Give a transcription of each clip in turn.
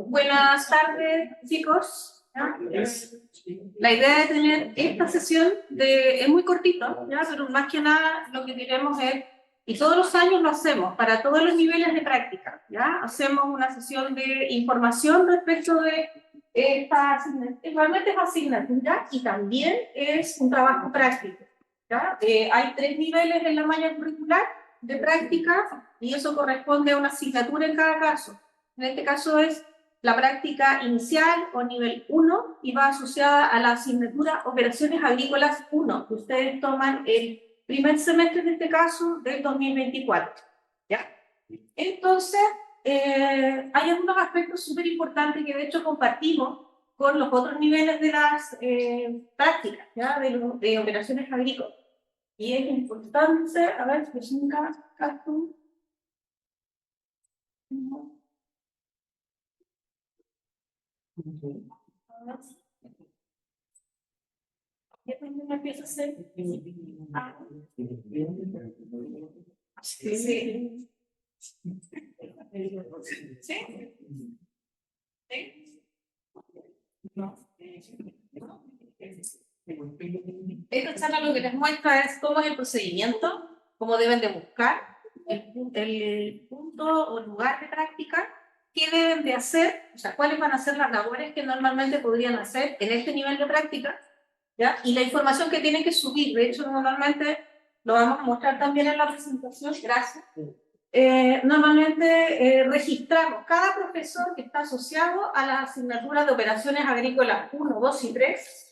Buenas tardes, chicos. La idea de tener esta sesión es muy cortito, ¿ya? Pero más que nada lo que queremos es, y todos los años lo hacemos, para todos los niveles de práctica, ¿ya? Hacemos una sesión de información respecto de esta asignatura, igualmente es asignatura y también es un trabajo práctico, ¿ya? Hay 3 niveles en la malla curricular de práctica y eso corresponde a una asignatura en cada caso. En este caso es la práctica inicial o nivel 1 y va asociada a la asignatura Operaciones Agrícolas 1, que ustedes toman el primer semestre en este caso del 2024. ¿Ya? Entonces, hay algunos aspectos súper importantes que de hecho compartimos con los otros niveles de las prácticas, ¿ya? De operaciones agrícolas. Y es importante, a ver, si un caso. Me empieza a hacer. Sí. Sí. ¿Sí? ¿Sí? No. Esta charla lo que les muestra es cómo es el procedimiento, cómo deben de buscar el punto o lugar de práctica, qué deben de hacer, o sea, cuáles van a ser las labores que normalmente podrían hacer en este nivel de práctica, ¿ya? Y la información que tienen que subir. De hecho, normalmente lo vamos a mostrar también en la presentación, gracias. Normalmente registramos cada profesor que está asociado a las asignaturas de operaciones agrícolas 1, 2 y 3,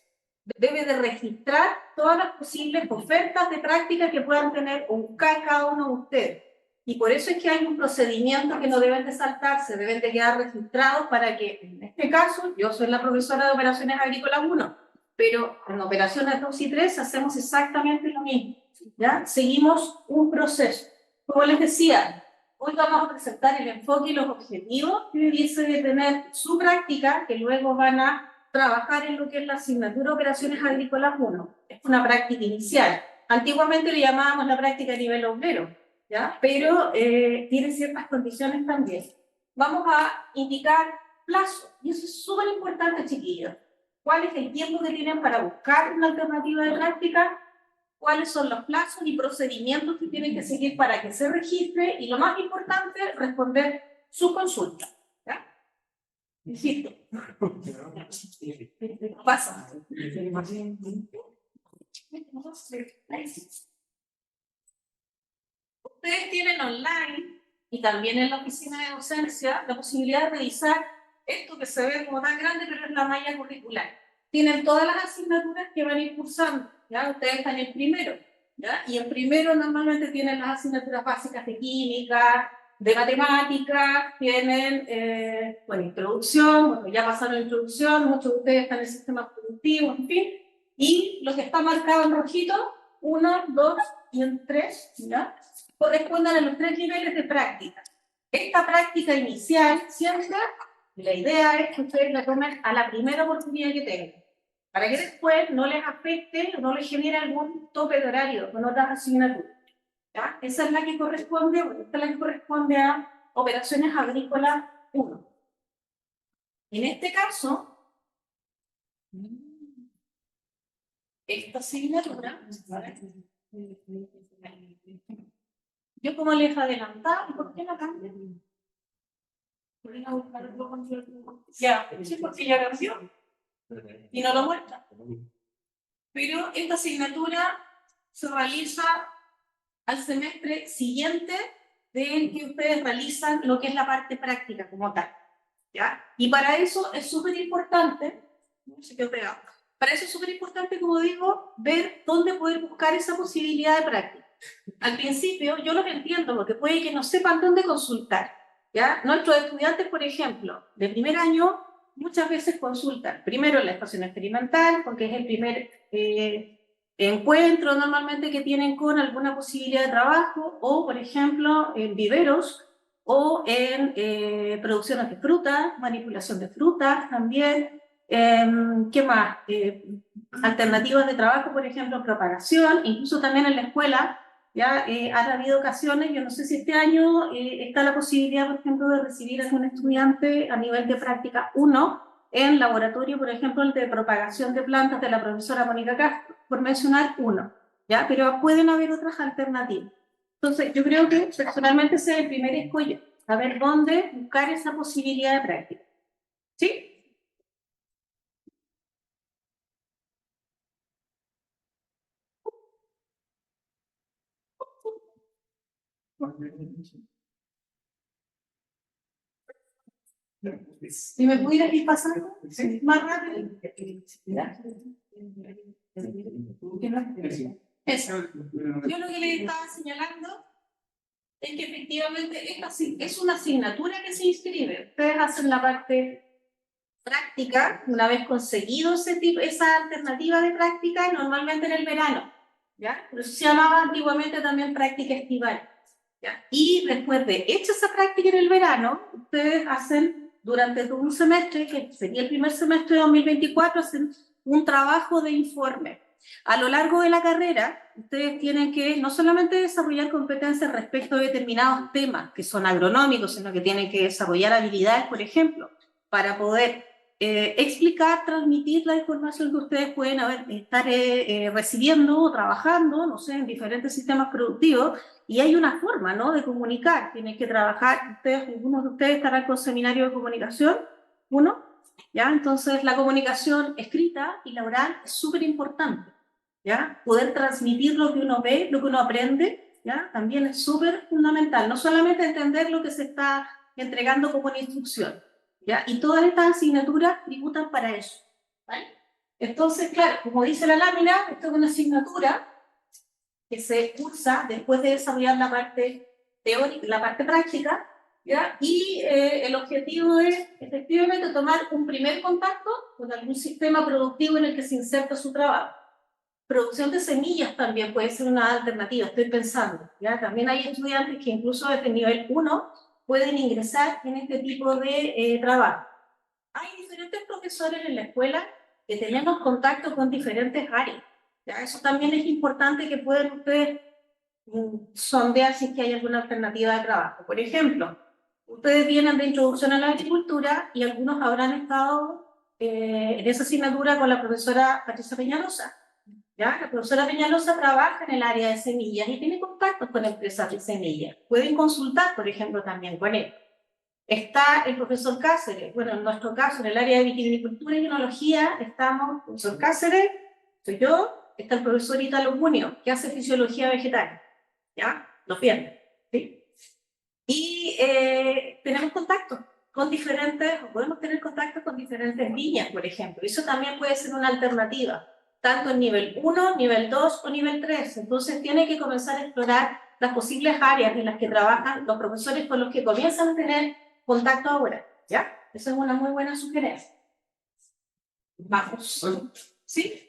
debe de registrar todas las posibles ofertas de práctica que puedan tener o buscar cada uno de ustedes. Y por eso es que hay un procedimiento que no deben de saltarse, deben de quedar registrados para que, en este caso, yo soy la profesora de operaciones agrícolas 1, pero en operaciones 2 y 3 hacemos exactamente lo mismo, ¿ya? Seguimos un proceso. Como les decía, hoy vamos a presentar el enfoque y los objetivos que debiese de tener su práctica, que luego van a trabajar en lo que es la asignatura Operaciones Agrícolas 1. Es una práctica inicial. Antiguamente le llamábamos la práctica a nivel obrero, ¿ya? Pero tiene ciertas condiciones también. Vamos a indicar plazo, y eso es súper importante, chiquillos. ¿Cuál es el tiempo que tienen para buscar una alternativa de práctica? ¿Cuáles son los plazos y procedimientos que tienen que seguir para que se registre? Y lo más importante, responder su consulta. ¿Ya? Insisto. Pasa. Ustedes tienen online y también en la oficina de docencia la posibilidad de revisar esto que se ve como tan grande, pero es la malla curricular. Tienen todas las asignaturas que van a ir cursando, ¿ya? Ustedes están en primero, ¿ya? Y en primero normalmente tienen las asignaturas básicas de química, de matemáticas, tienen, bueno, introducción, bueno, ya pasaron la introducción, muchos de ustedes están en el sistema productivo, en fin, y lo que está marcado en rojito, 1, 2 y en 3, ¿ya? Correspondan a los 3 niveles de práctica. Esta práctica inicial, siempre, la idea es que ustedes la tomen a la primera oportunidad que tengan, para que después no les afecte o no les genere algún tope de horario con otras asignaturas. ¿Ya? Esa es la que corresponde, esta es la que corresponde a Operaciones Agrícolas 1. En este caso, esta asignatura, yo como les adelantaba, ¿por qué la cambian? Ya, sí, porque ya cambió y no lo muestra. Pero esta asignatura se realiza al semestre siguiente del que ustedes realizan lo que es la parte práctica como tal, ¿ya? Y para eso es súper importante, no sé qué pegado, para eso es súper importante, como digo, ver dónde poder buscar esa posibilidad de práctica. Al principio yo los entiendo porque puede que no sepan dónde consultar, ¿ya? Nuestros estudiantes, por ejemplo, de primer año, muchas veces consultan primero en la estación experimental, porque es el primer encuentro normalmente que tienen con alguna posibilidad de trabajo, o por ejemplo en viveros, o en producciones de frutas, manipulación de frutas también. ¿Qué más? Alternativas de trabajo, por ejemplo, en propagación, incluso también en la escuela Ya han habido ocasiones, yo no sé si este año está la posibilidad, por ejemplo, de recibir a algún estudiante a nivel de práctica 1 en laboratorio, por ejemplo, el de propagación de plantas de la profesora Mónica Castro, por mencionar uno, ¿ya? Pero pueden haber otras alternativas. Entonces, yo creo que personalmente ese es el primer escollo, saber dónde buscar esa posibilidad de práctica. ¿Sí? Si me pudieras ir pasando más rápido. Eso. Yo lo que le estaba señalando es que efectivamente es una asignatura que se inscribe. Ustedes hacen la parte práctica, una vez conseguido esa alternativa de práctica, normalmente en el verano, ¿ya? Por eso se llamaba antiguamente también práctica estival, ¿ya? Y después de hecha esa práctica en el verano, ustedes hacen durante todo un semestre, que sería el primer semestre de 2024, hacen un trabajo de informe. A lo largo de la carrera, ustedes tienen que no solamente desarrollar competencias respecto de determinados temas que son agronómicos, sino que tienen que desarrollar habilidades, por ejemplo, para poder explicar, transmitir la información que ustedes pueden estar recibiendo o trabajando, no sé, en diferentes sistemas productivos, y hay una forma, ¿no?, de comunicar. Tienen que trabajar, algunos de ustedes estarán con seminario de comunicación, uno, ¿ya? Entonces la comunicación escrita y la oral es súper importante, ¿ya? Poder transmitir lo que uno ve, lo que uno aprende, ¿ya? También es súper fundamental, no solamente entender lo que se está entregando como una instrucción, ¿ya? Y todas estas asignaturas tributan para eso, ¿vale? Entonces, claro, como dice la lámina, esto es una asignatura que se cursa después de desarrollar la parte teórica, la parte práctica, ¿ya? Y el objetivo es efectivamente tomar un primer contacto con algún sistema productivo en el que se inserta su trabajo. Producción de semillas también puede ser una alternativa, estoy pensando, ¿ya? También hay estudiantes que incluso desde nivel 1 pueden ingresar en este tipo de trabajo. Hay diferentes profesores en la escuela que tenemos contacto con diferentes áreas, ¿ya? Eso también es importante que puedan ustedes sondear si es que hay alguna alternativa de trabajo. Por ejemplo, ustedes vienen de introducción a la agricultura y algunos habrán estado en esa asignatura con la profesora Patricia Peñalosa, ¿ya? La profesora Peñalosa trabaja en el área de semillas y tiene contactos con empresas de semillas. Pueden consultar, por ejemplo, también con él. Está el profesor Cáceres. Bueno, en nuestro caso, en el área de viticultura y enología, estamos el profesor Cáceres, soy yo, está el profesor Italo Munio, que hace fisiología vegetal, ¿ya? Los viernes, ¿sí? Y tenemos contacto con diferentes, o podemos tener contacto con diferentes líneas, por ejemplo. Eso también puede ser una alternativa, tanto en nivel 1, nivel 2 o nivel 3. Entonces tiene que comenzar a explorar las posibles áreas en las que trabajan los profesores con los que comienzan a tener contacto ahora, ¿ya? Esa es una muy buena sugerencia. Vamos. ¿Sí?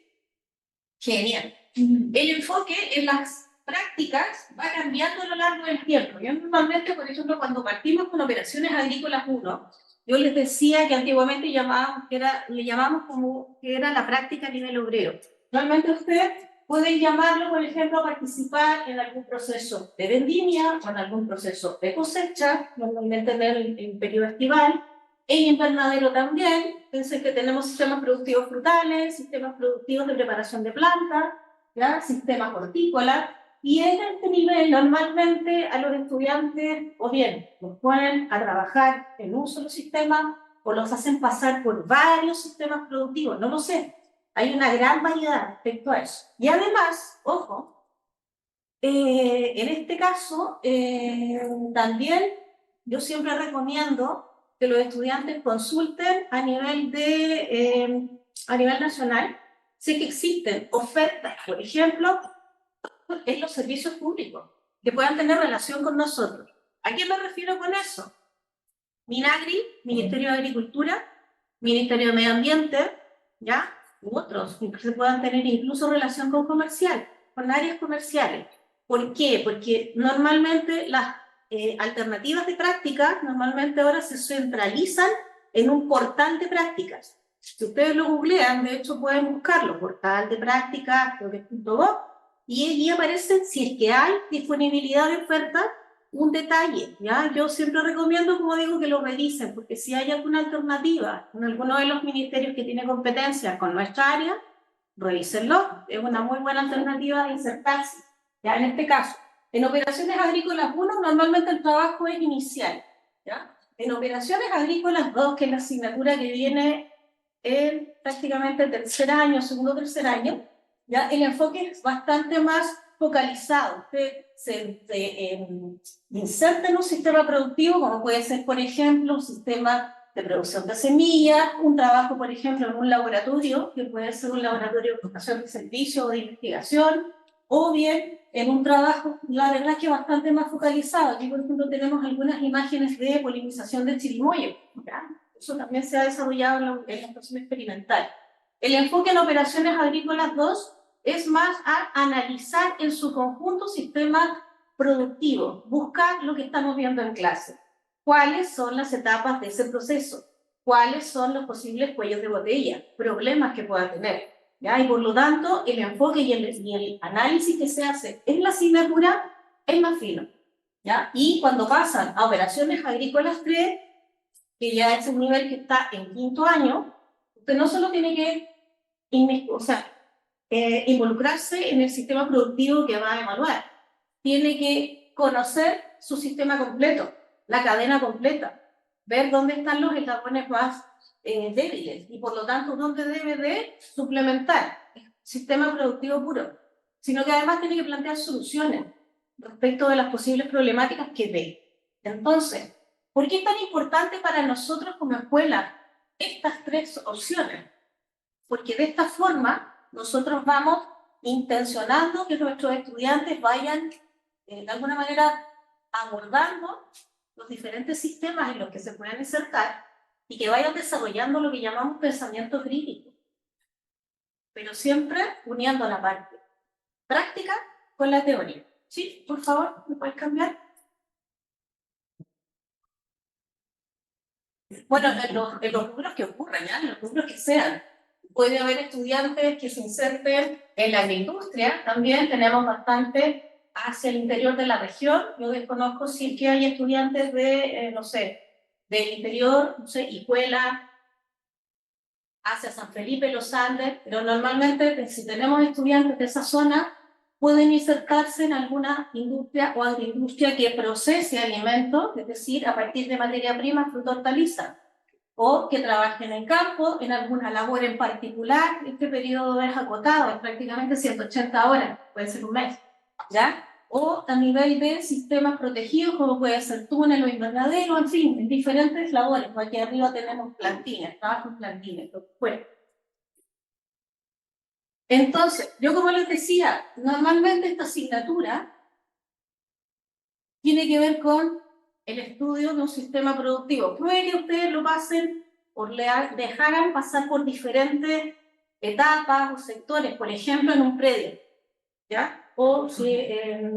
Genial. El enfoque en las prácticas va cambiando a lo largo del tiempo. Yo normalmente, por ejemplo, cuando partimos con operaciones agrícolas 1, yo les decía que antiguamente le llamamos como que era la práctica a nivel obrero. Normalmente ustedes pueden llamarlo, por ejemplo, a participar en algún proceso de vendimia o en algún proceso de cosecha, normalmente en el periodo estival, en invernadero también. Pensé que tenemos sistemas productivos frutales, sistemas productivos de preparación de plantas, ¿ya? Sistemas hortícolas, y en este nivel normalmente a los estudiantes o bien los ponen a trabajar en un solo sistema o los hacen pasar por varios sistemas productivos, no lo sé. Hay una gran variedad respecto a eso. Y además, ojo, en este caso, también yo siempre recomiendo que los estudiantes consulten a nivel nacional si que existen ofertas, por ejemplo, en los servicios públicos, que puedan tener relación con nosotros. ¿A qué me refiero con eso? Minagri, Ministerio de Agricultura, Ministerio de Medio Ambiente, ¿ya? U otros, que se puedan tener incluso relación con comercial, con áreas comerciales. ¿Por qué? Porque normalmente las alternativas de práctica normalmente ahora se centralizan en un portal de prácticas. Si ustedes lo googlean, de hecho pueden buscarlo, portal de prácticas, creo que es .gov, y allí aparece, si es que hay disponibilidad de oferta, un detalle, ¿ya? Yo siempre recomiendo, como digo, que lo revisen, porque si hay alguna alternativa en alguno de los ministerios que tiene competencia con nuestra área, revísenlo, es una muy buena alternativa de insertarse. Ya en este caso, en operaciones agrícolas 1, normalmente el trabajo es inicial, ¿ya? En operaciones agrícolas 2, que es la asignatura que viene en prácticamente tercer año, segundo o tercer año, ya el enfoque es bastante más focalizado. Usted se inserta en un sistema productivo, como puede ser, por ejemplo, un sistema de producción de semillas, un trabajo, por ejemplo, en un laboratorio, que puede ser un laboratorio de vocación de servicio o de investigación, o bien en un trabajo, la verdad es que bastante más focalizado. Aquí, por ejemplo, tenemos algunas imágenes de polinización de chirimoyo, ¿ya? Eso también se ha desarrollado en la estación experimental. El enfoque en operaciones agrícolas 2 es más a analizar en su conjunto sistemas productivos, buscar lo que estamos viendo en clase. ¿Cuáles son las etapas de ese proceso? ¿Cuáles son los posibles cuellos de botella? Problemas que pueda tener. ¿Ya? Y por lo tanto, el enfoque y el análisis que se hace en la asignatura es más fino. ¿Ya? Y cuando pasan a operaciones agrícolas 3, que ya es un nivel que está en quinto año, usted no solo tiene que involucrarse en el sistema productivo que va a evaluar, tiene que conocer su sistema completo, la cadena completa, ver dónde están los eslabones más débiles y por lo tanto dónde debe de suplementar el sistema productivo puro, sino que además tiene que plantear soluciones respecto de las posibles problemáticas que ve. Entonces, ¿por qué es tan importante para nosotros como escuela estas tres opciones? Porque de esta forma nosotros vamos intencionando que nuestros estudiantes vayan de alguna manera abordando los diferentes sistemas en los que se pueden insertar y que vayan desarrollando lo que llamamos pensamiento crítico, pero siempre uniendo la parte práctica con la teoría. ¿Sí? Por favor, ¿me puedes cambiar? Bueno, en los rubros que ocurran, ¿ya? En los rubros que sean. Puede haber estudiantes que se inserten en la agroindustria, también tenemos bastante hacia el interior de la región. Yo desconozco si es que hay estudiantes de, no sé, del interior, no sé, Hijuela, hacia San Felipe, Los Andes, pero normalmente si tenemos estudiantes de esa zona, pueden insertarse en alguna industria o agroindustria que procese alimentos, es decir, a partir de materia prima, fruta, hortaliza, o que trabajen en campo, en alguna labor en particular. Este periodo es acotado, es prácticamente 180 horas, puede ser un mes, ¿ya? O a nivel de sistemas protegidos, como puede ser túnel o invernadero, en fin, en diferentes labores. Aquí arriba tenemos plantines, trabajo en plantines, bueno. Entonces, yo como les decía, normalmente esta asignatura tiene que ver con el estudio de un sistema productivo. Puede que ustedes lo pasen o dejaran pasar por diferentes etapas o sectores, por ejemplo, en un predio, ¿ya? O si,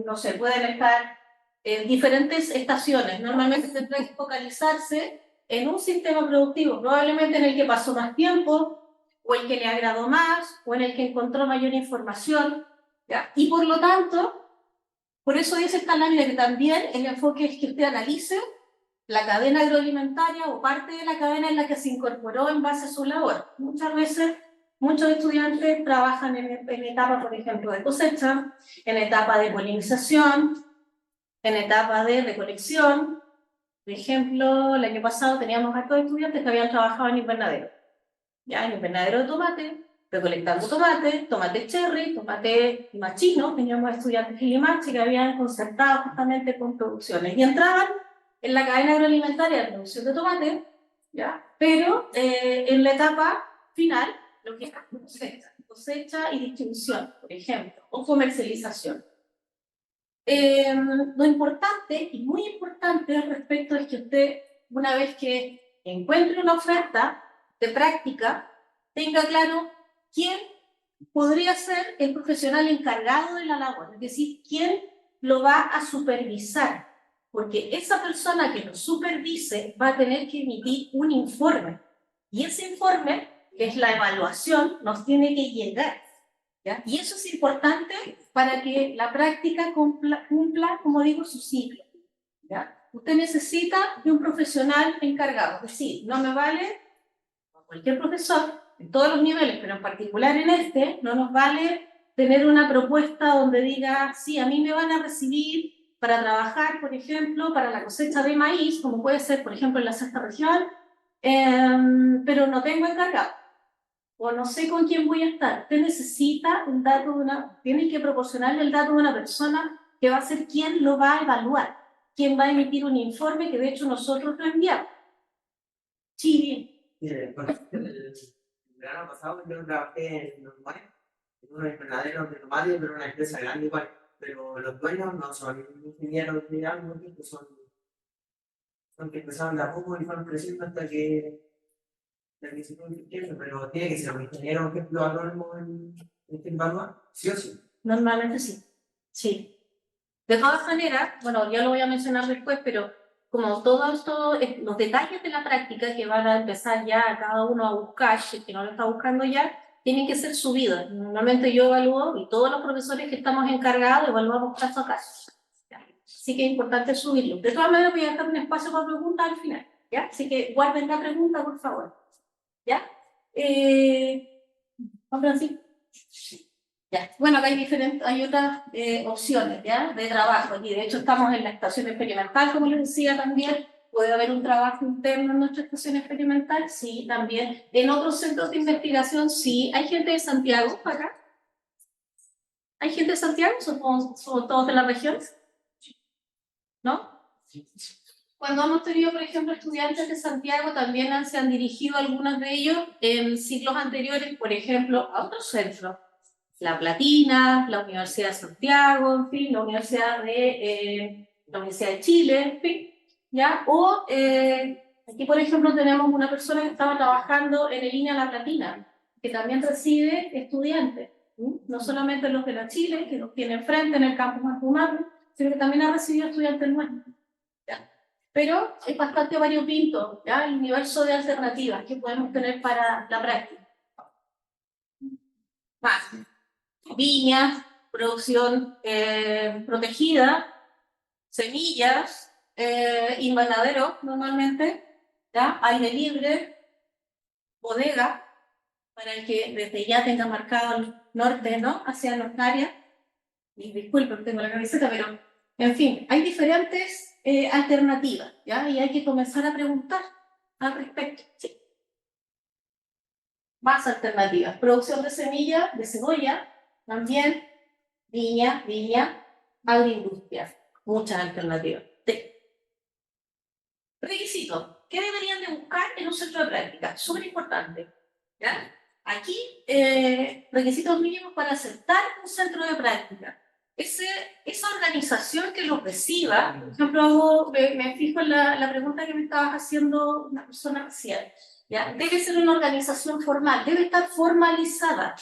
no sé, pueden estar en diferentes estaciones. Normalmente tendrán que focalizarse en un sistema productivo, probablemente en el que pasó más tiempo, o el que le agradó más, o en el que encontró mayor información, ¿ya? Y por lo tanto, por eso dice esta lámina que también el enfoque es que usted analice la cadena agroalimentaria o parte de la cadena en la que se incorporó en base a su labor. Muchas veces, muchos estudiantes trabajan en etapa, por ejemplo, de cosecha, en etapa de polinización, en etapa de recolección. Por ejemplo, el año pasado teníamos a todos estudiantes que habían trabajado en invernadero. Ya, en invernadero de tomate, recolectando tomate, tomate cherry, tomate machino, teníamos estudiantes en Limache que habían concertado justamente con producciones y entraban en la cadena agroalimentaria de producción de tomate, ¿ya? Pero en la etapa final, lo que es cosecha y distribución, por ejemplo, o comercialización. Lo importante, y muy importante al respecto, es que usted, una vez que encuentre una oferta de práctica, tenga claro quién podría ser el profesional encargado de la labor, es decir, quién lo va a supervisar, porque esa persona que lo supervise va a tener que emitir un informe, y ese informe, que es la evaluación, nos tiene que llegar, ¿ya? Y eso es importante para para que la práctica cumpla, como digo, su ciclo. ¿Ya? Usted necesita de un profesional encargado, es decir, no me vale cualquier profesor en todos los niveles, pero en particular en este, no nos vale tener una propuesta donde diga, sí, a mí me van a recibir para trabajar, por ejemplo, para la cosecha de maíz, como puede ser, por ejemplo, en la sexta región, pero no tengo encargado, o no sé con quién voy a estar. Usted necesita un dato tiene que proporcionarle el dato de una persona que va a ser quien lo va a evaluar, quien va a emitir un informe que de hecho nosotros lo enviamos. Sí, bien. El verano pasado yo trabajé en Uruguay, en unos invernaderos de tomate, pero una empresa grande igual. Pero los dueños no son ingenieros de algo, que son que empezaron de a poco y fueron creciendo hasta que se fue invirtiendo, pero tiene que ser un ingeniero, por ejemplo, agrónomo en este evalúa, sí o sí. Normalmente sí. Sí. De todas maneras, bueno, ya lo voy a mencionar después, pero como todos los detalles de la práctica que van a empezar ya cada uno a buscar, si es que no lo está buscando ya, tienen que ser subidos. Normalmente yo evalúo, y todos los profesores que estamos encargados evaluamos caso a caso. ¿Ya? Así que es importante subirlo. De todas maneras, voy a dejar un espacio para preguntas al final. ¿Ya? Así que guarden la pregunta, por favor. ¿Ya? Juan Francisco. Ya. Bueno, acá hay otras opciones, ¿ya? De trabajo. Y de hecho estamos en la estación experimental, como les decía también. ¿Puede haber un trabajo interno en nuestra estación experimental? Sí, también. En otros centros de investigación, sí. ¿Hay gente de Santiago acá? ¿Hay gente de Santiago? ¿Son todos de la región? ¿No? Cuando hemos tenido, por ejemplo, estudiantes de Santiago, también se han dirigido algunos de ellos en ciclos anteriores, por ejemplo, a otros centros. La Platina, la Universidad de Santiago, en fin, la Universidad de Chile, en fin, ¿ya? O aquí, por ejemplo, tenemos una persona que estaba trabajando en el INA La Platina, que también recibe estudiantes, ¿sí? No solamente los de la Chile, que los tiene enfrente en el campus Matumaru, sino que también ha recibido estudiantes nuevos. ¿Ya? Pero es bastante variopinto, ¿ya? El universo de alternativas que podemos tener para la práctica. Más. Viñas, producción protegida, semillas, invernadero normalmente, ¿ya? Aire libre, bodega, para el que desde ya tenga marcado el norte, ¿no? Hacia las áreas. Y disculpen, tengo la camiseta, pero en fin, hay diferentes alternativas, ¿ya? Y hay que comenzar a preguntar al respecto. Sí. Más alternativas. Producción de semillas, de cebolla, también. Viña, agroindustria, muchas alternativas. Requisitos. ¿Qué deberían de buscar en un centro de práctica? Súper importante. ¿Ya? Aquí, requisitos mínimos para aceptar un centro de práctica. Esa organización que los reciba, por ejemplo, me fijo en la pregunta que me estabas haciendo una persona recién. ¿Ya? Debe ser una organización formal, debe estar formalizada.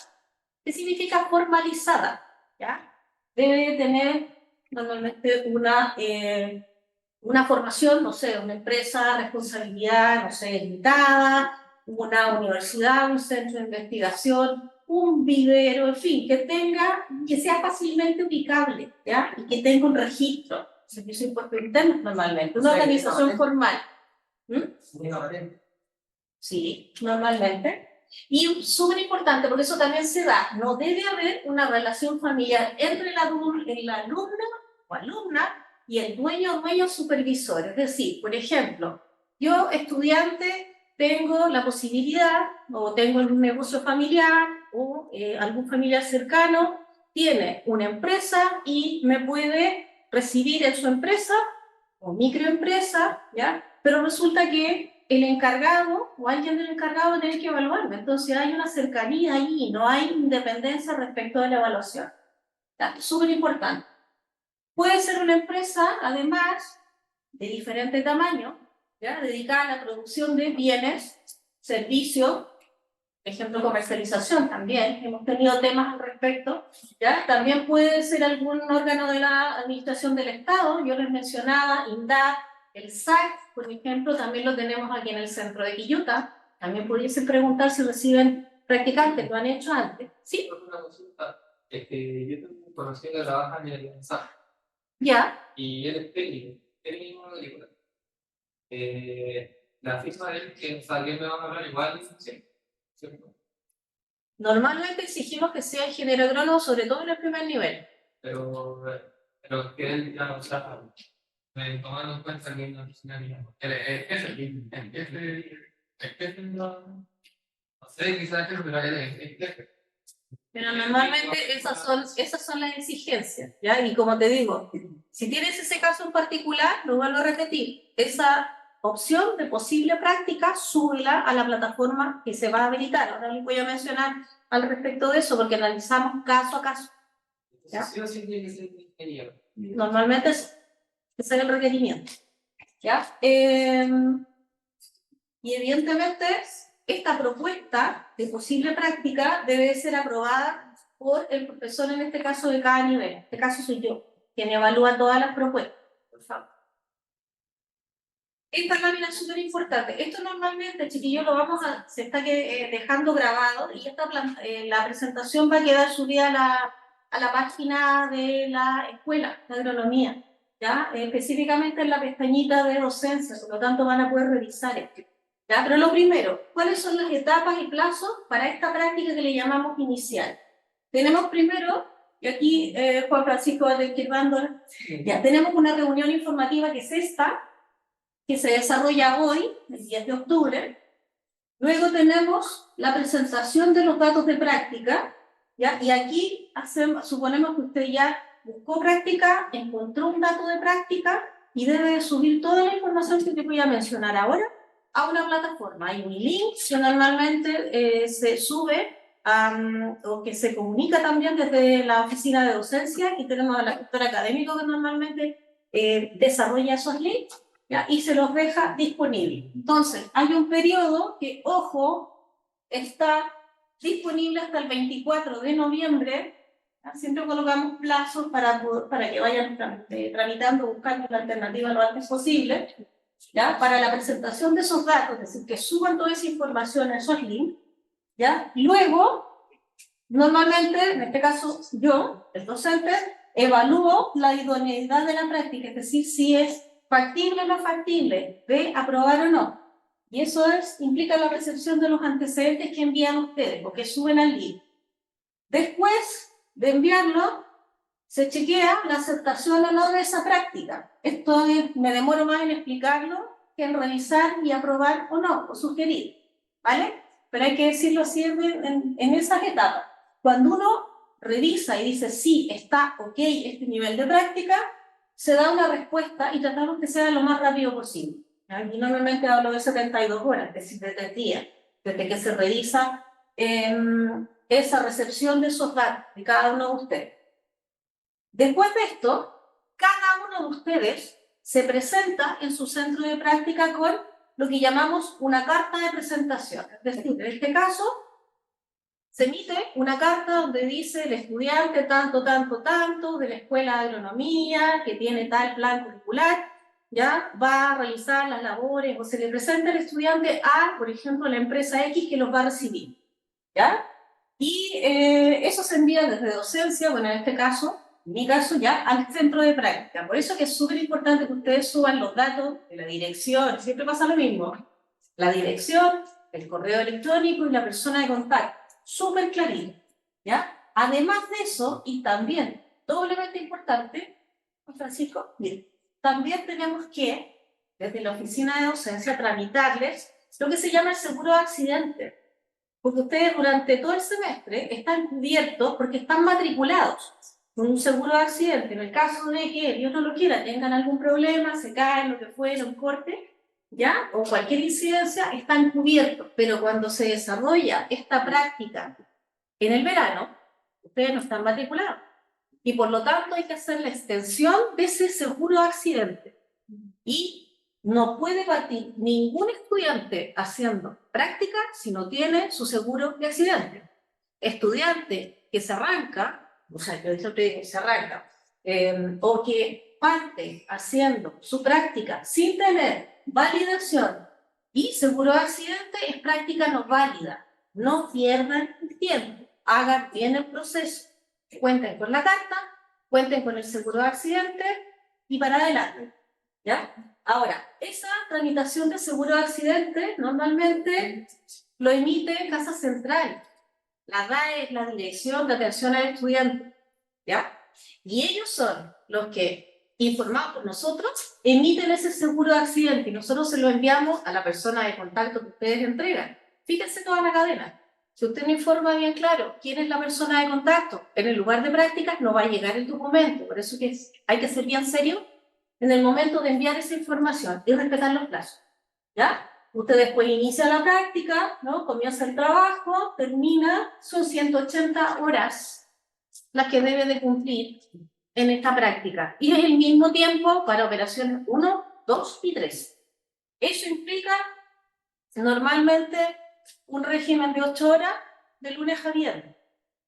¿Qué significa formalizada? ¿Ya? Debe tener normalmente una formación, no sé, una empresa, responsabilidad, no sé, limitada, una universidad, un centro de investigación, un vivero, en fin, que sea fácilmente ubicable, ¿ya? Y que tenga un registro, servicio de impuestos internos normalmente, una organización formal. ¿Mm? Sí, normalmente. Y súper importante, porque eso también se da, no debe haber una relación familiar entre el alumno o alumna y el dueño o dueño supervisor. Es decir, por ejemplo, yo estudiante tengo la posibilidad, o tengo un negocio familiar, o algún familiar cercano tiene una empresa y me puede recibir en su empresa, o microempresa, ¿ya? Pero resulta que el encargado o alguien del encargado tiene que evaluarme. Entonces hay una cercanía ahí, no hay independencia respecto de la evaluación. Súper importante. Puede ser una empresa, además, de diferente tamaño, ¿ya? Dedicada a la producción de bienes, servicios, por ejemplo, comercialización también. Hemos tenido temas al respecto. ¿Ya? También puede ser algún órgano de la administración del Estado. Yo les mencionaba INDAP, el SAC, por ejemplo, también lo tenemos aquí en el centro de Quillota. También pudiesen preguntar si reciben practicantes, lo han hecho antes. ¿Sí? Una consulta. Yo tengo un conocí que trabaja en el mensaje. Ya, Y él es técnico agrícola. La firma de él, que, o sea, que me van a hablar igual, sí, ¿cierto? normalmente exigimos que sea ingeniero agrónomo, sobre todo en el primer nivel. Pero que él, ya, o sea, tomando en cuenta que no es una niña. El jefe no sé, quizás es, pero él es el jefe. Pero normalmente esas son las exigencias, ¿ya? Y como te digo, si tienes ese caso en particular, lo vuelvo a repetir, esa opción de posible práctica, súbela a la plataforma que se va a habilitar. Ahora les voy a mencionar al respecto de eso, porque analizamos caso a caso. ¿Ya? Sí o sí tiene que ser ingeniero. Normalmente ese es el requerimiento, ¿ya? Y evidentemente esta propuesta de posible práctica debe ser aprobada por el profesor, en este caso de cada nivel. En este caso soy yo, quien evalúa todas las propuestas. Por favor. Esta lámina es súper importante. Esto normalmente, chiquillos, se está dejando grabado y la presentación va a quedar subida a la página de la escuela de agronomía, ¿ya? Específicamente en la pestañita de docencia, por lo tanto van a poder revisar esto. ¿Ya? Pero lo primero, ¿cuáles son las etapas y plazos para esta práctica que le llamamos inicial? Tenemos primero, y aquí Juan Francisco va a ir dando, ya tenemos una reunión informativa que es esta, que se desarrolla hoy, el 10 de octubre. Luego tenemos la presentación de los datos de práctica, ¿ya? Y aquí suponemos que usted ya buscó práctica, encontró un dato de práctica y debe de subir toda la información que te voy a mencionar ahora a una plataforma. Hay un link que normalmente se sube o que se comunica también desde la oficina de docencia. Aquí tenemos a la gestora académica que normalmente desarrolla esos links, ¿ya? Y se los deja disponibles. Entonces, hay un periodo que, ojo, está disponible hasta el 24 de noviembre. ¿Ya? Siempre colocamos plazos para que vayan tramitando, buscando la alternativa lo antes posible, ¿ya? Para la presentación de esos datos, es decir, que suban toda esa información a esos links, ¿ya? Luego, normalmente, en este caso yo, el docente, evalúo la idoneidad de la práctica, es decir, si es factible o no factible, de aprobar o no. Y eso implica la recepción de los antecedentes que envían ustedes, o que suben al link. Después de enviarlo, se chequea la aceptación o no de esa práctica. Esto me demoro más en explicarlo que en revisar y aprobar o no, o sugerir, ¿vale? Pero hay que decirlo siempre en esas etapas. Cuando uno revisa y dice, sí, está ok este nivel de práctica, se da una respuesta y tratamos que sea lo más rápido posible. Yo normalmente hablo de 72 horas, es decir, de 3 días, desde que se revisa esa recepción de esos datos de cada uno de ustedes. Después de esto, cada uno de ustedes se presenta en su centro de práctica con lo que llamamos una carta de presentación. Es decir, en este caso, se emite una carta donde dice el estudiante tanto, tanto, tanto de la Escuela de Agronomía, que tiene tal plan curricular, ya va a realizar las labores, o se le presenta al estudiante a, por ejemplo, la empresa X que los va a recibir, ¿ya? Y eso se envía desde docencia, bueno, en este caso, en mi caso, ya al centro de práctica. Por eso que es súper importante que ustedes suban los datos de la dirección, siempre pasa lo mismo, la dirección, el correo electrónico y la persona de contacto. Súper clarito, ¿ya? Además de eso, y también doblemente importante, Francisco, bien, también tenemos que, desde la oficina de docencia, tramitarles lo que se llama el seguro de accidente, porque ustedes durante todo el semestre están cubiertos porque están matriculados con un seguro de accidente. En el caso de que, Dios no lo quiera, tengan algún problema, se caen, lo que fuera, un corte, ¿ya? O cualquier incidencia, están cubiertos. Pero cuando se desarrolla esta práctica en el verano, ustedes no están matriculados. Y por lo tanto hay que hacer la extensión de ese seguro de accidente. Y no puede partir ningún estudiante haciendo práctica si no tiene su seguro de accidente. Estudiante que se arranca, o sea, yo siempre digo que se arranca, o que parte haciendo su práctica sin tener validación y seguro de accidente, es práctica no válida. No pierdan el tiempo, hagan bien el proceso, cuenten con la carta, cuenten con el seguro de accidente y para adelante, ¿ya? Ahora, esa tramitación de seguro de accidente normalmente lo emite Casa Central. La DAE es la Dirección de Atención al Estudiante, ¿ya? Y ellos son los que, informados por nosotros, emiten ese seguro de accidente y nosotros se lo enviamos a la persona de contacto que ustedes entregan. Fíjense toda la cadena. Si usted no informa bien claro quién es la persona de contacto en el lugar de prácticas, no va a llegar el documento. Por eso que hay que ser bien serio en el momento de enviar esa información y respetar los plazos, ¿ya? Usted después inicia la práctica, ¿no? Comienza el trabajo, termina, son 180 horas las que debe de cumplir en esta práctica. Y es el mismo tiempo para operaciones 1, 2 y 3. Eso implica normalmente un régimen de 8 horas de lunes a viernes.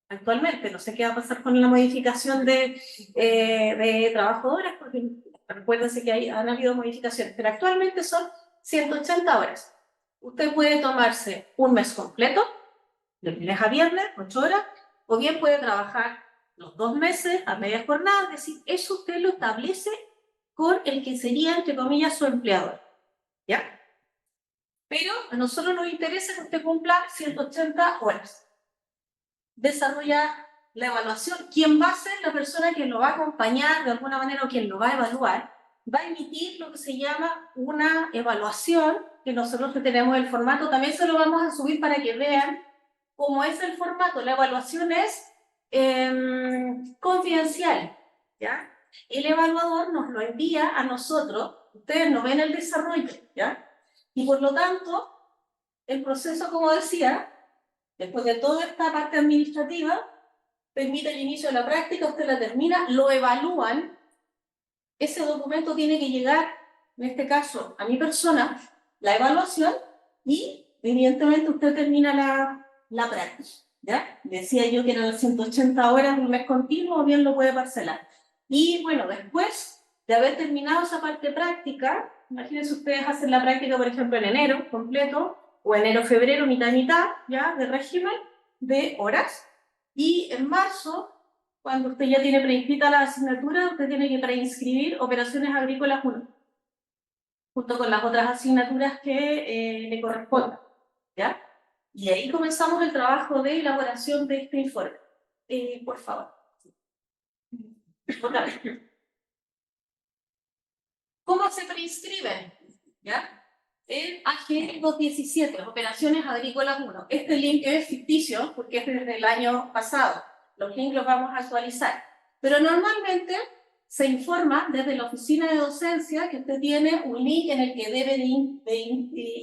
Actualmente, no sé qué va a pasar con la modificación de trabajo de horas, porque recuérdense que han habido modificaciones, pero actualmente son 180 horas. Usted puede tomarse un mes completo, de lunes a viernes, 8 horas, o bien puede trabajar los 2 meses a media jornada, es decir, eso usted lo establece con el que sería, entre comillas, su empleador, ¿ya? Pero a nosotros nos interesa que usted cumpla 180 horas. Desarrollar la evaluación. ¿Quién va a ser la persona que lo va a acompañar de alguna manera o quien lo va a evaluar? Va a emitir lo que se llama una evaluación, que nosotros que tenemos el formato, también se lo vamos a subir para que vean cómo es el formato. La evaluación es confidencial, ¿ya? El evaluador nos lo envía a nosotros, ustedes no ven el desarrollo, ¿ya? Y por lo tanto, el proceso, como decía, después de toda esta parte administrativa, permite el inicio de la práctica, usted la termina, lo evalúan, ese documento tiene que llegar, en este caso, a mi persona, la evaluación, y evidentemente usted termina la práctica, ¿ya? Decía yo que eran 180 horas un mes continuo, o bien lo puede parcelar. Y bueno, después de haber terminado esa parte práctica, imagínense ustedes hacen la práctica, por ejemplo, en enero completo, o enero-febrero, mitad y mitad, ¿ya? De régimen de horas, y en marzo, cuando usted ya tiene preinscrita la asignatura, usted tiene que preinscribir Operaciones Agrícolas 1, junto con las otras asignaturas que le correspondan, ¿ya? Y ahí comenzamos el trabajo de elaboración de este informe. Por favor. Otra vez. ¿Cómo se preinscriben? ¿Ya? En AG 217, Operaciones Agrícolas 1. Este link es ficticio porque es desde el año pasado. Los links los vamos a actualizar. Pero normalmente se informa desde la oficina de docencia que usted tiene un link en el que debe de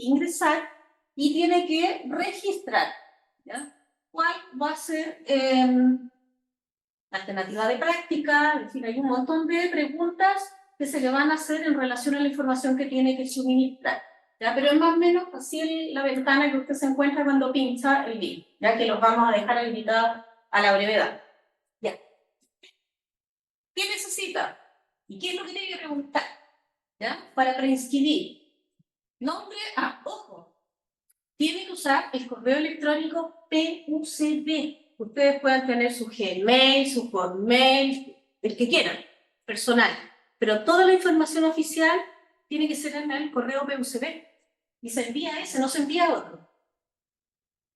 ingresar y tiene que registrar, ¿ya? ¿Cuál va a ser la alternativa de práctica? En fin, hay un montón de preguntas que se le van a hacer en relación a la información que tiene que suministrar. ¿Ya? Pero es más o menos así la ventana que usted se encuentra cuando pincha el link, ya que los vamos a dejar habilitados a la brevedad. Ya. ¿Qué necesita? ¿Y qué es lo que tiene que preguntar? ¿Ya? Para preinscribir. Nombre, ojo, tiene que usar el correo electrónico PUCB. Ustedes pueden tener su Gmail, su Hotmail, el que quieran, personal. Pero toda la información oficial tiene que ser en el correo PUCB. Y se envía ese, no se envía otro.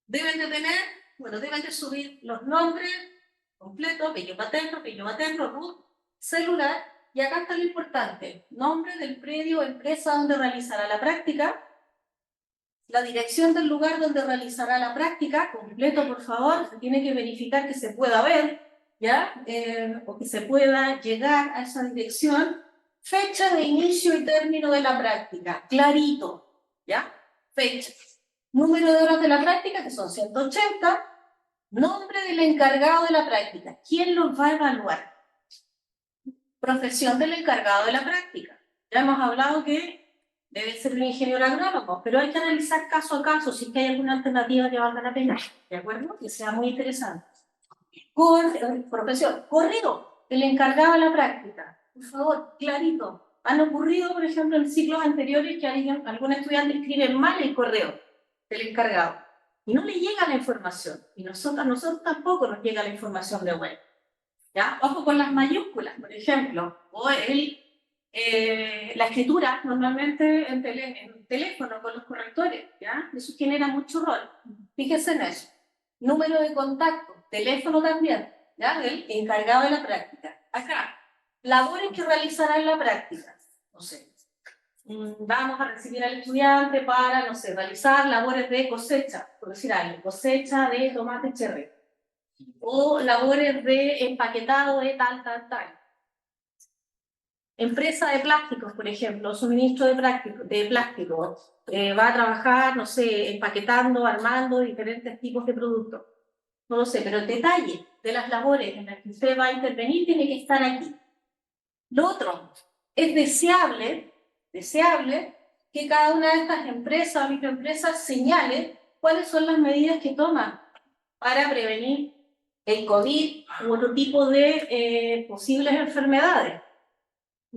Deben de tener, deben de subir los nombres completos, apellido materno, root, celular, y acá está lo importante: nombre del predio o empresa donde realizará la práctica, la dirección del lugar donde realizará la práctica, completo por favor, se tiene que verificar que se pueda ver, ¿ya? O que se pueda llegar a esa dirección, fecha de inicio y término de la práctica, clarito, ¿ya? Fecha, número de horas de la práctica, que son 180, nombre del encargado de la práctica, ¿quién los va a evaluar? Profesión del encargado de la práctica. Ya hemos hablado que debe ser un ingeniero agrónomo, pero hay que analizar caso a caso si es que hay alguna alternativa que valga la pena, ¿de acuerdo? Que sea muy interesante. Profesión, correo, el encargado de la práctica. Por favor, clarito. Han ocurrido, por ejemplo, en ciclos anteriores que algún estudiante escribe mal el correo del encargado y no le llega la información. Y nosotros tampoco nos llega la información de web. ¿Ya? Ojo con las mayúsculas, por ejemplo, o la escritura normalmente en teléfono con los correctores, ¿ya? Eso genera mucho rol. Fíjense en eso. Número de contacto, teléfono también, ¿ya? El encargado de la práctica. Acá, labores que realizará en la práctica. No sé, vamos a recibir al estudiante para, no sé, realizar labores de cosecha, por decir algo, cosecha de tomate cherry, o labores de empaquetado de tal. Empresa de plásticos, por ejemplo, suministro de plástico, va a trabajar, no sé, empaquetando, armando diferentes tipos de productos. No lo sé, pero el detalle de las labores en las que usted va a intervenir tiene que estar aquí. Lo otro, es deseable que cada una de estas empresas o microempresas señale cuáles son las medidas que toma para prevenir el COVID u otro tipo de posibles enfermedades.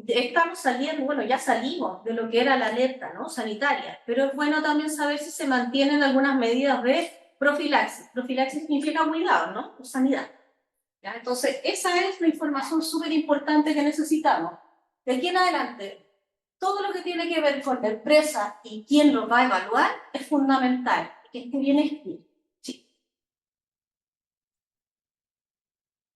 Estamos saliendo, bueno, ya salimos de lo que era la alerta, ¿no?, sanitaria, pero es bueno también saber si se mantienen algunas medidas de profilaxis. Profilaxis significa cuidado, ¿no?, o sanidad. ¿Ya? Entonces, esa es la información súper importante que necesitamos. De aquí en adelante, todo lo que tiene que ver con la empresa y quién lo va a evaluar es fundamental, que esté bien escrito. Sí.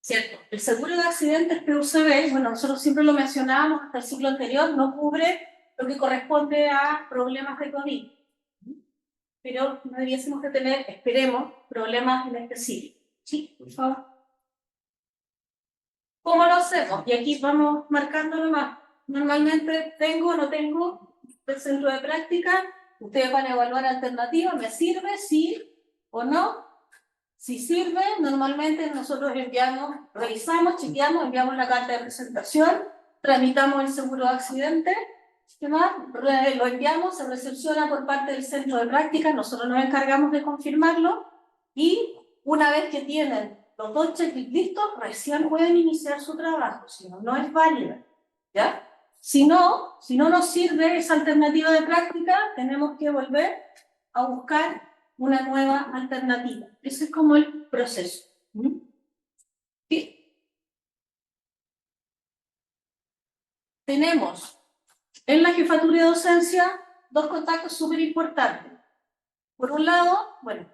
¿Cierto? El seguro de accidentes PUCB, bueno, nosotros siempre lo mencionábamos hasta el ciclo anterior, no cubre lo que corresponde a problemas de COVID. Pero no debiésemos de tener, esperemos, problemas en específico. Sí, por favor. ¿Cómo lo hacemos? Y aquí vamos marcándolo más. Normalmente tengo o no tengo el centro de práctica. Ustedes van a evaluar alternativas. ¿Me sirve? Sí o no. Si sirve, normalmente nosotros enviamos, revisamos, chequeamos, enviamos la carta de presentación, tramitamos el seguro de accidente, ¿qué más? Lo enviamos, se recepciona por parte del centro de práctica, nosotros nos encargamos de confirmarlo y una vez que tienen los dos checklists listos, recién pueden iniciar su trabajo, si no, no es válida, ¿ya? Si no nos sirve esa alternativa de práctica, tenemos que volver a buscar una nueva alternativa. Ese es como el proceso. ¿Sí? Tenemos en la jefatura de docencia dos contactos súper importantes. Por un lado, bueno,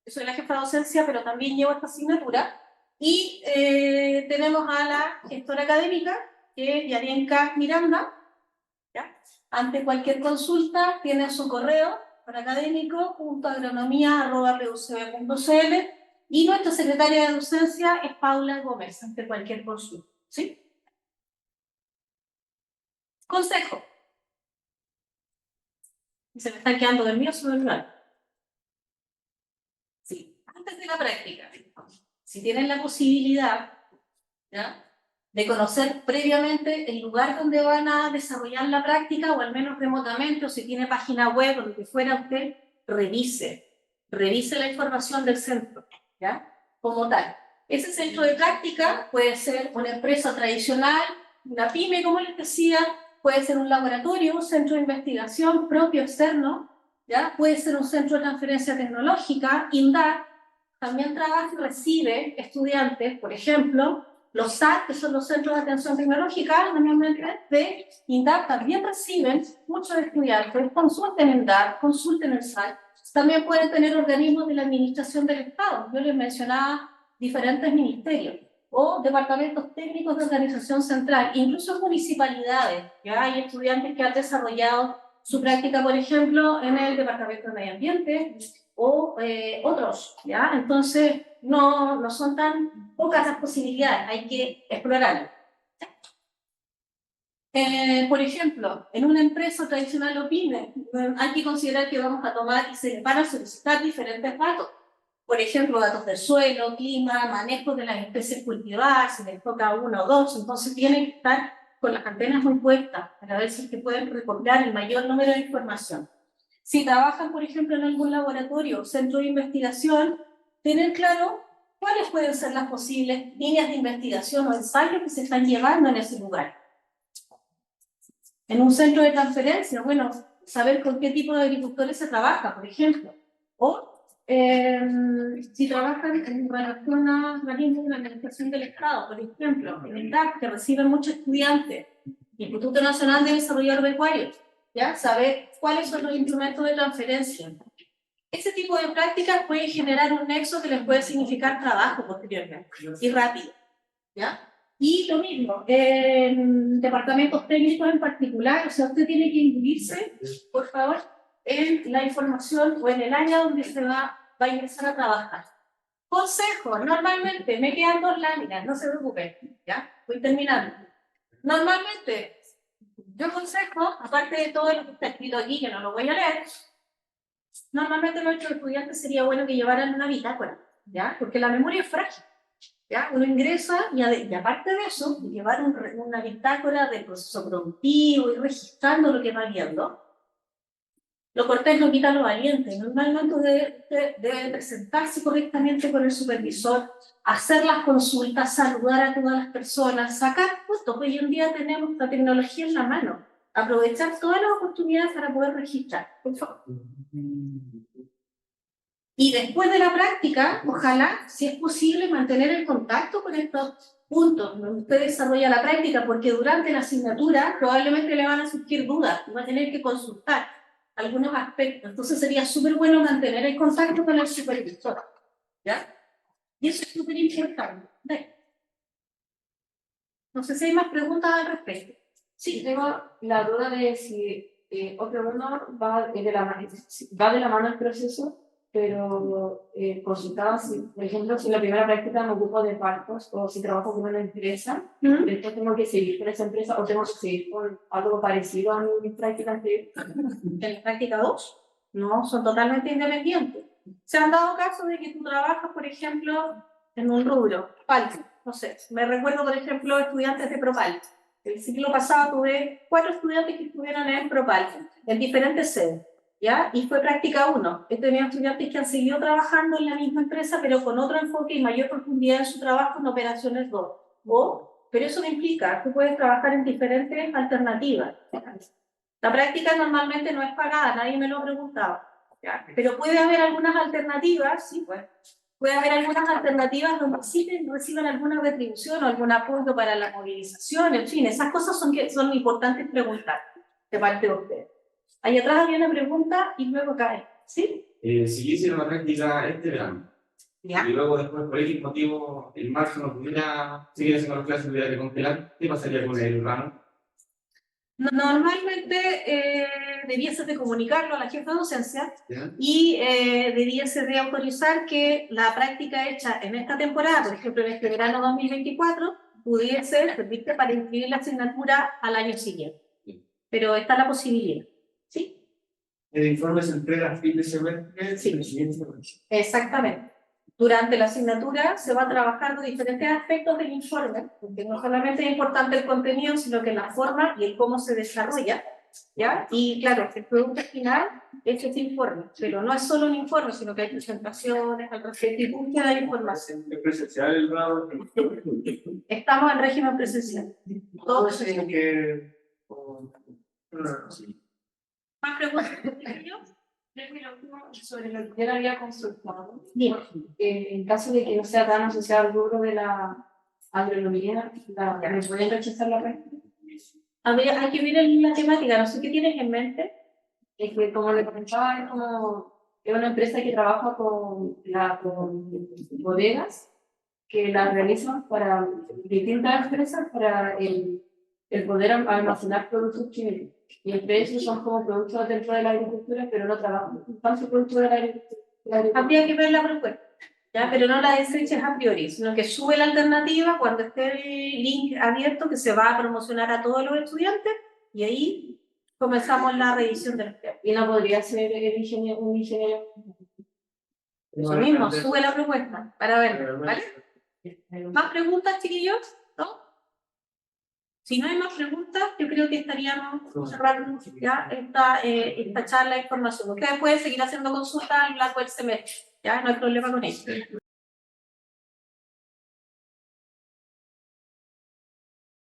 yo soy la jefa de docencia, pero también llevo esta asignatura, y tenemos a la gestora académica, que es Yarenka Miranda, ¿ya? Ante cualquier consulta, tiene su correo para académico.agronomía@pucb.cl y nuestra secretaria de docencia es Paula Gómez, ante cualquier consulta. ¿Sí? Consejo. Se me está quedando dormido su celular. Sí. Antes de la práctica, si tienen la posibilidad, ¿ya?, de conocer previamente el lugar donde van a desarrollar la práctica, o al menos remotamente, o si tiene página web o lo que fuera, usted revise la información del centro, ¿ya?, como tal. Ese centro de práctica puede ser una empresa tradicional, una pyme, como les decía, puede ser un laboratorio, un centro de investigación propio, externo, ¿ya?, puede ser un centro de transferencia tecnológica. INDAP también trabaja y recibe estudiantes, por ejemplo, los SAT, que son los Centros de Atención Tecnológica, normalmente de INDAP, también reciben muchos estudiantes. Consulten en INDAP, consulten el SAT. También pueden tener organismos de la administración del Estado. Yo les mencionaba diferentes ministerios o departamentos técnicos de organización central, incluso municipalidades. Ya hay estudiantes que han desarrollado su práctica, por ejemplo, en el Departamento de Medio Ambiente o otros, ¿ya? Entonces, no son tan pocas las posibilidades, hay que explorarlo. Por ejemplo, en una empresa tradicional o pyme, hay que considerar que vamos a tomar y se van a solicitar diferentes datos. Por ejemplo, datos del suelo, clima, manejo de las especies cultivadas, si les toca uno o dos, entonces tienen que estar con las antenas muy puestas para ver si es que pueden recopilar el mayor número de información. Si trabajan, por ejemplo, en algún laboratorio o centro de investigación, tener claro cuáles pueden ser las posibles líneas de investigación o ensayos que se están llevando en ese lugar. En un centro de transferencia, bueno, saber con qué tipo de agricultores se trabaja, por ejemplo, o si trabajan en relación a organismos de la administración del Estado, por ejemplo, en el DAC, que reciben muchos estudiantes, Instituto Nacional de Desarrollo Agropecuario, ¿ya? Saber cuáles son los instrumentos de transferencia. Ese tipo de prácticas puede generar un nexo que les puede significar trabajo posteriormente y rápido, ¿ya? Y lo mismo, en departamentos técnicos en particular, o sea, usted tiene que incluirse, por favor, en la información o en el área donde se va a ingresar a trabajar. Consejo, normalmente, me quedan 2 láminas, no se preocupen, ¿ya? Voy terminando. Normalmente, yo aconsejo, aparte de todo lo que está escrito aquí, que no lo voy a leer, normalmente nuestros estudiantes sería bueno que llevaran una bitácora, ¿ya? Porque la memoria es frágil, ¿ya? Uno ingresa y aparte de eso, llevar una bitácora del proceso productivo y registrando lo que va viendo. Lo cortés no quita lo valiente. Normalmente debe presentarse correctamente con el supervisor, hacer las consultas, saludar a todas las personas, sacar puntos. Hoy en día tenemos la tecnología en la mano. Aprovechar todas las oportunidades para poder registrar. Por favor. Y después de la práctica, ojalá, si es posible, mantener el contacto con estos puntos donde usted desarrolla la práctica, porque durante la asignatura probablemente le van a surgir dudas y va a tener que consultar algunos aspectos. Entonces sería súper bueno mantener el contacto con el supervisor, ¿ya? Y eso es súper importante. No sé si hay más preguntas al respecto. Sí, tengo la duda de si otro uno va de la mano el proceso, pero consultaba si, por ejemplo, si en la primera práctica me ocupo de partos o si trabajo con una empresa, después tengo que seguir con esa empresa o tengo que seguir con algo parecido a mi práctica anterior. En la práctica 2, no, son totalmente independientes. Se han dado casos de que tú trabajas, por ejemplo, en un rubro, palco, no sé, me recuerdo, por ejemplo, estudiantes de Propal. El ciclo pasado tuve 4 estudiantes que estuvieron en Propal, en diferentes sedes, ¿ya? Y fue práctica 1. He tenido estudiantes que han seguido trabajando en la misma empresa, pero con otro enfoque y mayor profundidad en su trabajo en operaciones 2. Pero eso no implica, tú puedes trabajar en diferentes alternativas. La práctica normalmente no es pagada, nadie me lo ha preguntado, ¿ya? Pero puede haber algunas alternativas, sí, pues. Puede haber algunas alternativas donde sí reciban alguna retribución o algún apoyo para la movilización, en fin, esas cosas son importantes preguntar de parte de ustedes. Ahí atrás había una pregunta y luego cae, ¿sí? Si hiciera una práctica este verano, ¿Ya? y luego después por X motivo en marzo no pudiera seguir haciendo las clases, tuviera que congelar, ¿qué pasaría con el ramo? Normalmente debiese de comunicarlo a la jefa de docencia ¿Ya? y debiese de autorizar que la práctica hecha en esta temporada, por ejemplo en este verano 2024, pudiese servirte para inscribir la asignatura al año siguiente. Pero está la posibilidad. ¿Sí? El informe se entrega a fin de semestre. Sí. Exactamente. Durante la asignatura se va a trabajar los diferentes aspectos del informe, porque no solamente es importante el contenido, sino que la forma y el cómo se desarrolla, ¿ya? Y claro, el producto final es este informe, pero no es solo un informe, sino que hay presentaciones al respecto y búsqueda de información. ¿Es presencial el grado? Estamos en régimen presencial. Todos tienen que... ¿Más preguntas? Sobre lo que yo había consultado, Bien. en caso de que no sea tan asociado al rubro de la agronomía, ¿me pueden rechazar la red? A ver, hay que ver la temática, no sé qué tienes en mente. Es que, como le comentaba, es una empresa que trabaja con bodegas que las realizan para distintas empresas para el poder almacenar productos químicos. Y entre ellos son como productos dentro de la agricultura, pero no trabajan tanto productos de la agricultura. Habría que ver la propuesta, ¿ya? Pero no la deseches a priori, sino que sube la alternativa cuando esté el link abierto que se va a promocionar a todos los estudiantes y ahí comenzamos la revisión del tema. Y no podría ser un ingeniero. Eso mismo, sube la propuesta para ver, ¿vale? ¿Más preguntas, chiquillos? ¿No? Si no hay más preguntas, yo creo que estaríamos cerrando ya esta charla de información. Ustedes pueden seguir haciendo consultas a lo largo del semestre, ya no hay problema con eso.